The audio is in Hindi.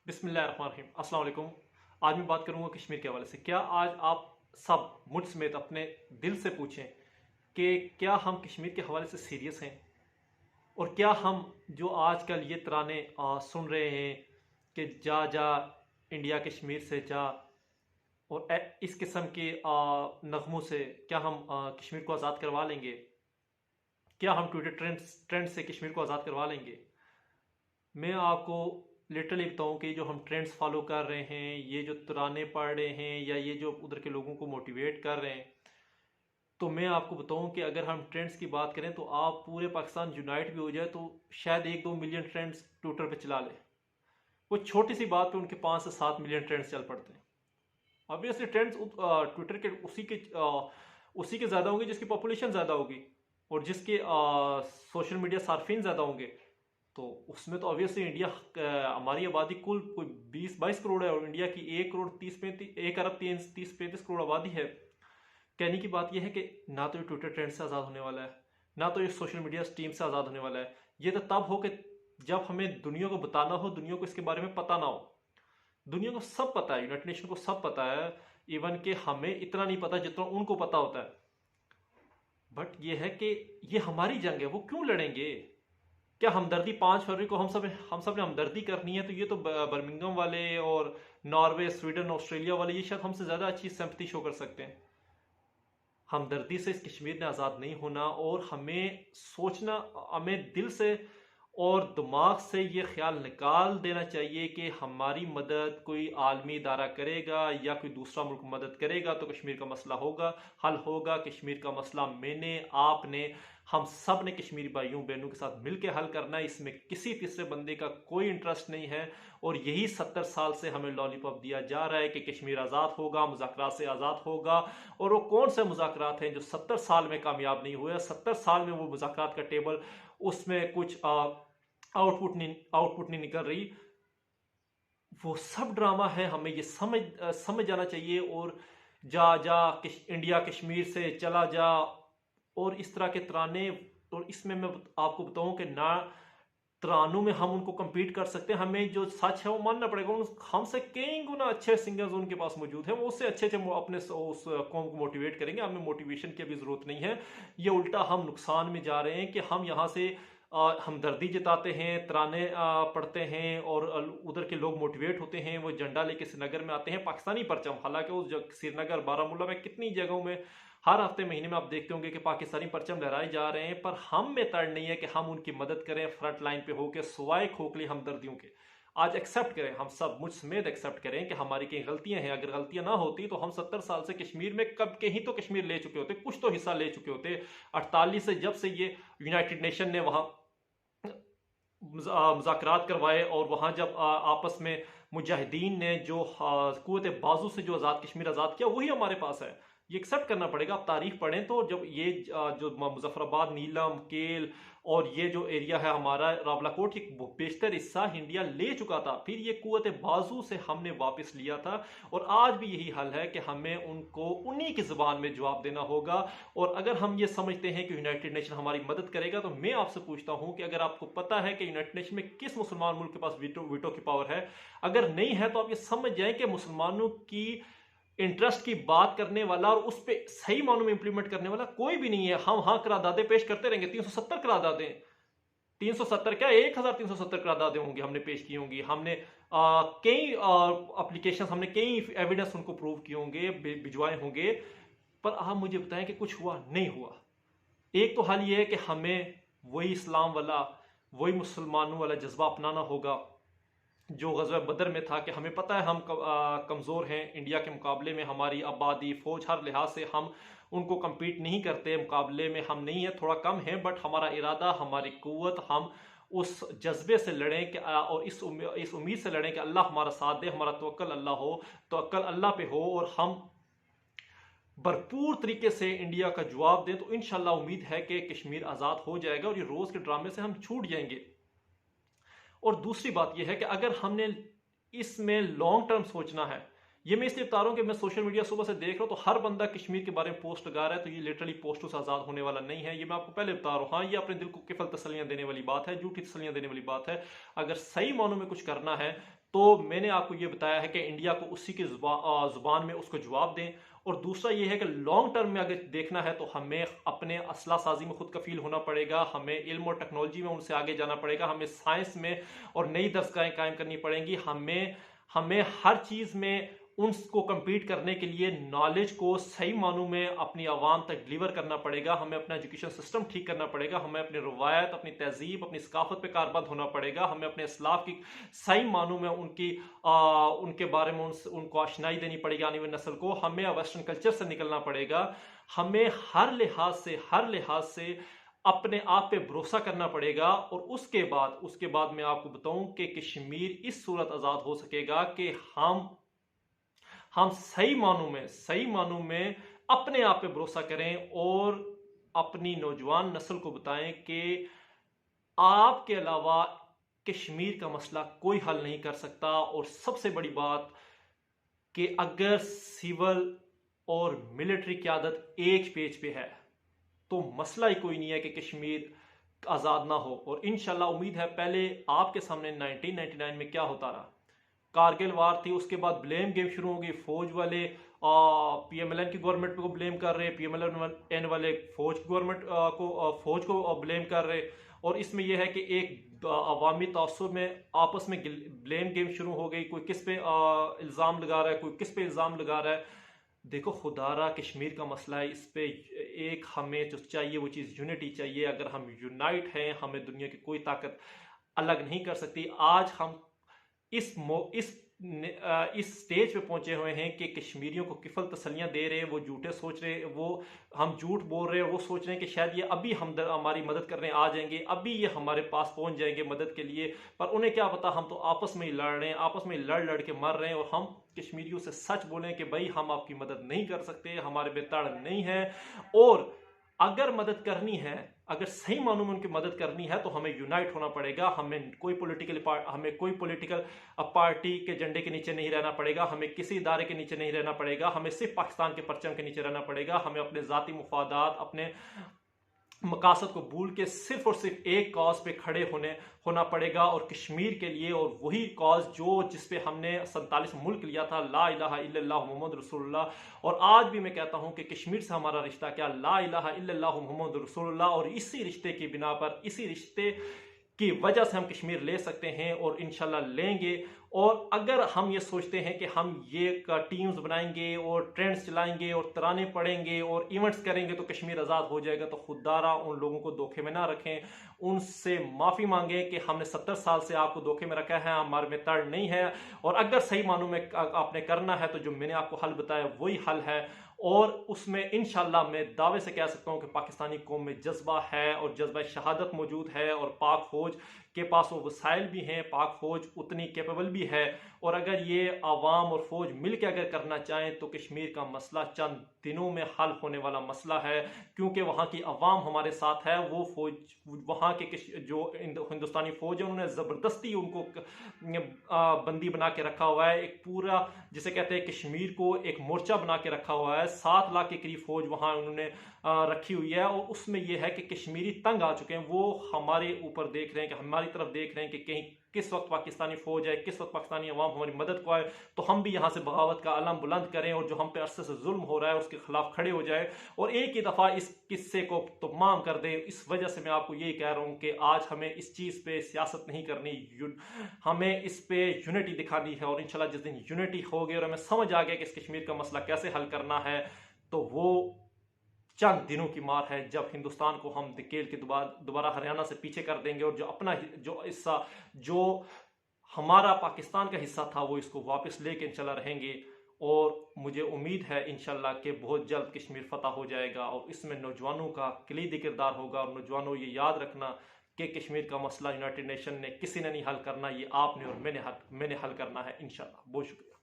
बिस्मिल्लाहिर्रहमानिर्रहीम। अस्सलाम वालेकुम। आज मैं बात करूंगा कश्मीर के हवाले से। क्या आज आप सब मुझ समेत अपने दिल से पूछें कि क्या हम कश्मीर के हवाले से सीरियस हैं? और क्या हम जो आजकल ये तराने सुन रहे हैं कि जा जा इंडिया कश्मीर से जा, और इस किस्म के नगमों से क्या हम कश्मीर को आज़ाद करवा लेंगे? क्या हम ट्विटर ट्रेंड से कश्मीर को आज़ाद करवा लेंगे? मैं आपको लिटरली बताऊं कि जो हम ट्रेंड्स फॉलो कर रहे हैं, ये जो तराने पढ़ रहे हैं, या ये जो उधर के लोगों को मोटिवेट कर रहे हैं, तो मैं आपको बताऊं कि अगर हम ट्रेंड्स की बात करें तो आप पूरे पाकिस्तान यूनाइट भी हो जाए तो शायद 1-2 मिलियन ट्रेंड्स ट्विटर पे चला ले। वो छोटी सी बात पे उनके 5 से 7 मिलियन ट्रेंड्स चल पड़ते हैं। ऑब्वियसली ट्रेंड्स ट्विटर के उसी के ज़्यादा होंगे जिसकी पॉपुलेशन ज़्यादा होगी, और जिसके सोशल मीडिया सार्फिन ज़्यादा होंगे। तो उसमें तो ऑब्वियसली इंडिया, हमारी आबादी कुल कोई 20-22 करोड़ है, और इंडिया की 1 अरब 30-35 करोड़ आबादी है। कहने की बात यह है कि ना तो ये ट्विटर ट्रेंड से आज़ाद होने वाला है, ना तो ये सोशल मीडिया स्ट्रीम से आज़ाद होने वाला है। ये तो तब हो कि जब हमें दुनिया को बताना हो, दुनिया को इसके बारे में पता ना हो। दुनिया को सब पता है, यूनाइटेड नेशन को सब पता है, इवन कि हमें इतना नहीं पता जितना उनको पता होता है। बट ये है कि ये हमारी जंग है, वो क्यों लड़ेंगे? क्या हमदर्दी 5 फरवरी को हम सब ने हमदर्दी करनी है? तो ये तो बर्मिंगम वाले और नॉर्वे, स्वीडन, ऑस्ट्रेलिया वाले ये शायद हमसे ज़्यादा अच्छी सिंपैथी शो कर सकते हैं। हमदर्दी से इस कश्मीर ने आज़ाद नहीं होना, और हमें सोचना, हमें दिल से और दिमाग से ये ख्याल निकाल देना चाहिए कि हमारी मदद कोई आलमी इदारा करेगा या कोई दूसरा मुल्क मदद करेगा तो कश्मीर का मसला होगा, हल होगा। कश्मीर का मसला मैंने, आपने, हम सब ने कश्मीरी भाइयों बहनों के साथ मिलकर हल करना है। इसमें किसी तीसरे बंदे का कोई इंटरेस्ट नहीं है। और यही 70 साल से हमें लॉलीपॉप दिया जा रहा है कि कश्मीर आज़ाद होगा, मुज़ाकरात से आज़ाद होगा। और वो कौन से मुज़ाकरात हैं जो 70 साल में कामयाब नहीं हुए? 70 साल में वो मुज़ाकरात का टेबल, उसमें कुछ आउटपुट नहीं निकल रही। वो सब ड्रामा है, हमें ये समझ जाना चाहिए। और जा जा इंडिया कश्मीर से चला जा, और इस तरह के तराने। और इसमें मैं आपको बताऊं कि ना तरानों में हम उनको compete कर सकते हैं, हमें जो सच है वो मानना पड़ेगा। हमसे कई गुना अच्छे सिंगर्स उनके पास मौजूद हैं, वो उससे अच्छे अच्छे अपने उस कौम को मोटिवेट करेंगे। हमें मोटिवेशन की अभी ज़रूरत नहीं है। ये उल्टा हम नुकसान में जा रहे हैं कि हम यहाँ से हमदर्दी जताते हैं, तराने पढ़ते हैं, और उधर के लोग मोटिवेट होते हैं। वो झंडा लेके श्रीनगर में आते हैं, पाकिस्तानी परचम। हालांकि उस श्रीनगर, बारामूला में कितनी जगहों में हर हफ्ते महीने में आप देखते होंगे कि पाकिस्तानी परचम लहराए जा रहे हैं, पर हम में तड़ नहीं है कि हम उनकी मदद करें फ्रंट लाइन पे होकर, सिवाय खोखली हमदर्दियों के। आज एक्सेप्ट करें, हम सब मुझ समेत एक्सेप्ट करें कि हमारी कई गलतियां हैं। अगर गलतियां ना होती तो हम 70 साल से कश्मीर में कब के ही तो कश्मीर ले चुके होते, कुछ तो हिस्सा ले चुके होते। 48 से जब से ये यूनाइटेड नेशन ने वहां मुज़ाकरात करवाए, और वहाँ जब आपस में मुजाहिदीन ने जो कुव्वत बाजू से जो आज़ाद कश्मीर आज़ाद किया, वही हमारे पास है। ये एक्सेप्ट करना पड़ेगा। आप तारीख पढ़ें तो जब ये जो मुजफ्फराबाद, नीलम, केल और ये जो एरिया है हमारा रावलाकोट, एक बेशतर हिस्सा इंडिया ले चुका था, फिर ये कुव्वत बाजू से हमने वापस लिया था। और आज भी यही हल है कि हमें उनको उन्हीं की ज़ुबान में जवाब देना होगा। और अगर हम ये समझते हैं कि यूनाइटेड नेशन हमारी मदद करेगा, तो मैं आपसे पूछता हूं कि अगर आपको पता है कि यूनाइटेड नेशन में किस मुसलमान मुल्क के पास वीटो की पावर है, अगर नहीं है तो आप ये समझ जाएं कि मुसलमानों की इंटरेस्ट की बात करने वाला और उस पर सही मानों में इंप्लीमेंट करने वाला कोई भी नहीं है। हम हाँ करारदादें पेश करते रहेंगे, 370 करारदादें, 370 क्या 1370 करारदादें होंगी हमने पेश की होंगी। हमने कई एप्लीकेशन, हमने कई एविडेंस उनको प्रूव किए होंगे, भिजवाए होंगे। पर आप मुझे बताएं कि कुछ हुआ? नहीं हुआ। एक तो हल ये है कि हमें वही इस्लाम वाला, वही मुसलमानों वाला जज्बा अपनाना होगा जो ग़ज़वा बदर में था, कि हमें पता है हम कमज़ोर हैं इंडिया के मुकाबले में। हमारी आबादी, फ़ौज, हर लिहाज से हम उनको कम्पीट नहीं करते, मुकाबले में हम नहीं है, थोड़ा कम है। बट हमारा इरादा, हमारी क़ुव्वत, हम उस जज्बे से लड़ें कि और इस उम्मीद से लड़ें कि अल्लाह हमारा साथ दे, हमारा तवक्कल अल्लाह हो, तवक्कल अल्लाह पे हो, और हम भरपूर तरीके से इंडिया का जवाब दें। तो इंशाल्लाह उम्मीद है कि कश्मीर आज़ाद हो जाएगा, और ये रोज़ के ड्रामे से हम छूट जाएंगे। और दूसरी बात यह है कि अगर हमने इसमें लॉन्ग टर्म सोचना है, ये मैं इसलिए बता रहा हूँ कि मैं सोशल मीडिया सुबह से देख रहा हूँ तो हर बंदा कश्मीर के बारे में पोस्ट लगा रहा है, तो ये लिटरली पोस्टों से आज़ाद होने वाला नहीं है। ये मैं आपको पहले बता रहा हूँ। हाँ, ये अपने दिल को केवल तसल्लियाँ देने वाली बात है, झूठी तसल्लियाँ देने वाली बात है। अगर सही मानों में कुछ करना है तो मैंने आपको ये बताया है कि इंडिया को उसी की जुबान में उसको जवाब दें। और दूसरा ये है कि लॉन्ग टर्म में अगर देखना है तो हमें अपने असला साजी में खुद कफील होना पड़ेगा, हमें इल्म और टेक्नोलॉजी में उनसे आगे जाना पड़ेगा, हमें साइंस में और नई दरगाहें कायम करनी पड़ेंगी, हमें हमें हर चीज़ में उनको कम्पीट करने के लिए नॉलेज को सही मानों में अपनी आवाम तक डिलीवर करना पड़ेगा, हमें अपना एजुकेशन सिस्टम ठीक करना पड़ेगा, हमें अपनी रवायत, अपनी तहजीब, अपनी सकाफत पे कारबंद होना पड़ेगा, हमें अपने इस्लाफ की सही मानों में उनके बारे में उनको आशनाई देनी पड़ेगी आने वाली नस्ल को, हमें वेस्टर्न कल्चर से निकलना पड़ेगा, हमें हर लिहाज से अपने आप पे भरोसा करना पड़ेगा। और उसके बाद मैं आपको बताऊं कि कश्मीर इस सूरत आज़ाद हो सकेगा कि हम सही मानों में अपने आप पे भरोसा करें और अपनी नौजवान नस्ल को बताएं कि आपके अलावा कश्मीर का मसला कोई हल नहीं कर सकता। और सबसे बड़ी बात कि अगर सिविल और मिलिट्री क़यादत एक पेज पे है तो मसला ही कोई नहीं है कि कश्मीर आज़ाद ना हो। और इंशाल्लाह उम्मीद है, पहले आपके सामने 1999 में क्या होता रहा, कारगिल वार थी, उसके बाद ब्लेम गेम शुरू हो गई, फौज वाले पीएमएलएन की गवर्नमेंट को ब्लेम कर रहे, पीएमएलएन वाले फौज को ब्लेम कर रहे। और इसमें यह है कि एक अवामी तासुर में आपस में ब्लेम गेम शुरू हो गई, कोई किस पे इल्ज़ाम लगा रहा है, कोई किस पे इल्ज़ाम लगा रहा है। देखो खुदारा कश्मीर का मसला है, इस पे एक हमें जो चाहिए वो चीज़ यूनिटी चाहिए। अगर हम यूनाइट हैं, हमें दुनिया की कोई ताकत अलग नहीं कर सकती। आज हम इस स्टेज पे पहुंचे हुए हैं कि कश्मीरियों को किफल तसल्लियां दे रहे हैं, वो झूठे सोच रहे हैं, वो हम झूठ बोल रहे हैं, वो सोच रहे हैं कि शायद ये अभी हमारी मदद करने आ जाएंगे, अभी ये हमारे पास पहुंच जाएंगे मदद के लिए। पर उन्हें क्या पता, हम तो आपस में ही लड़ रहे हैं, आपस में लड़ लड़ के मर रहे हैं। और हम कश्मीरियों से सच बोलें कि भाई हम आपकी मदद नहीं कर सकते, हमारे में तड़ नहीं है। और अगर मदद करनी है, अगर सही मानों में उनकी मदद करनी है तो हमें यूनाइट होना पड़ेगा। हमें कोई पॉलिटिकल पार्टी के झंडे के नीचे नहीं रहना पड़ेगा, हमें किसी इदारे के नीचे नहीं रहना पड़ेगा, हमें सिर्फ पाकिस्तान के परचम के नीचे रहना पड़ेगा। हमें अपने ज़ाती मुफादात, अपने मकासद को भूल के सिर्फ और सिर्फ एक कॉज पे खड़े होना पड़ेगा और कश्मीर के लिए। और वही कॉज जिस पे हमने 47 मुल्क लिया था, ला इलाहा इल्लल्लाह मुहम्मद रसूलुल्लाह। और आज भी मैं कहता हूं कि कश्मीर से हमारा रिश्ता क्या, ला इलाहा इल्लल्लाह मुहम्मद रसूलुल्लाह। और इसी रिश्ते की बिना पर, इसी रिश्ते की वजह से हम कश्मीर ले सकते हैं और इंशाल्लाह लेंगे। और अगर हम ये सोचते हैं कि हम ये टीम्स बनाएंगे और ट्रेंड्स चलाएंगे और तराने पढ़ेंगे और इवेंट्स करेंगे तो कश्मीर आज़ाद हो जाएगा, तो खुदारा उन लोगों को धोखे में ना रखें, उनसे माफ़ी मांगें कि हमने 70 साल से आपको धोखे में रखा है, हमारे में तड़ नहीं है। और अगर सही मानों में आपने करना है तो जो मैंने आपको हल बताया वही हल है। और उसमें इंशाल्लाह मैं दावे से कह सकता हूं कि पाकिस्तानी कौम में जज्बा है और जज्बा शहादत मौजूद है और पाक फौज के पास वो वसाइल भी हैं, पाक फौज उतनी कैपेबल भी है। और अगर ये आवाम और फौज मिल के अगर करना चाहें तो कश्मीर का मसला चंद दिनों में हल होने वाला मसला है, क्योंकि वहाँ की आवाम हमारे साथ है। वो फौज, वहाँ के जो हिंदुस्तानी फौज है, उन्होंने ज़बरदस्ती उनको बंदी बना के रखा हुआ है। एक पूरा, जिसे कहते हैं, कश्मीर को एक मोर्चा बना के रखा हुआ है। 7 लाख के करीब फौज वहाँ उन्होंने रखी हुई है। और उसमें यह है कि कश्मीरी तंग आ चुके हैं, वो हमारे ऊपर देख रहे हैं, कि हमारी तरफ देख रहे हैं कि कहीं किस वक्त पाकिस्तानी फौज है, किस वक्त पाकिस्तानी अवाम हमारी मदद को आए तो हम भी यहाँ से बगावत का अलम बुलंद करें और जो हम पे अरसे से जुल्म हो रहा है उसके खिलाफ खड़े हो जाए और एक ही दफ़ा इस किस्से को तमाम कर दें। इस वजह से मैं आपको यही कह रहा हूँ कि आज हमें इस चीज़ पे सियासत नहीं करनी, हमें इस पे यूनिटी दिखानी है। और इंशाल्लाह जिस दिन यूनिटी हो गई और हमें समझ आ गया कि इस कश्मीर का मसला कैसे हल करना है, तो वो चंद दिनों की मार है जब हिंदुस्तान को हम धकेल के दोबारा हरियाणा से पीछे कर देंगे और जो हिस्सा जो हमारा पाकिस्तान का हिस्सा था वो इसको वापस लेके चला रहेंगे। और मुझे उम्मीद है इंशाल्लाह कि बहुत जल्द कश्मीर फतह हो जाएगा और इसमें नौजवानों का कलीदी किरदार होगा। और नौजवानों, ये याद रखना कि कश्मीर का मसला यूनाइटेड नेशन ने किसी ने नहीं हल करना, ये आपने और मैंने हल करना है इंशाल्लाह। बहुत शुक्रिया।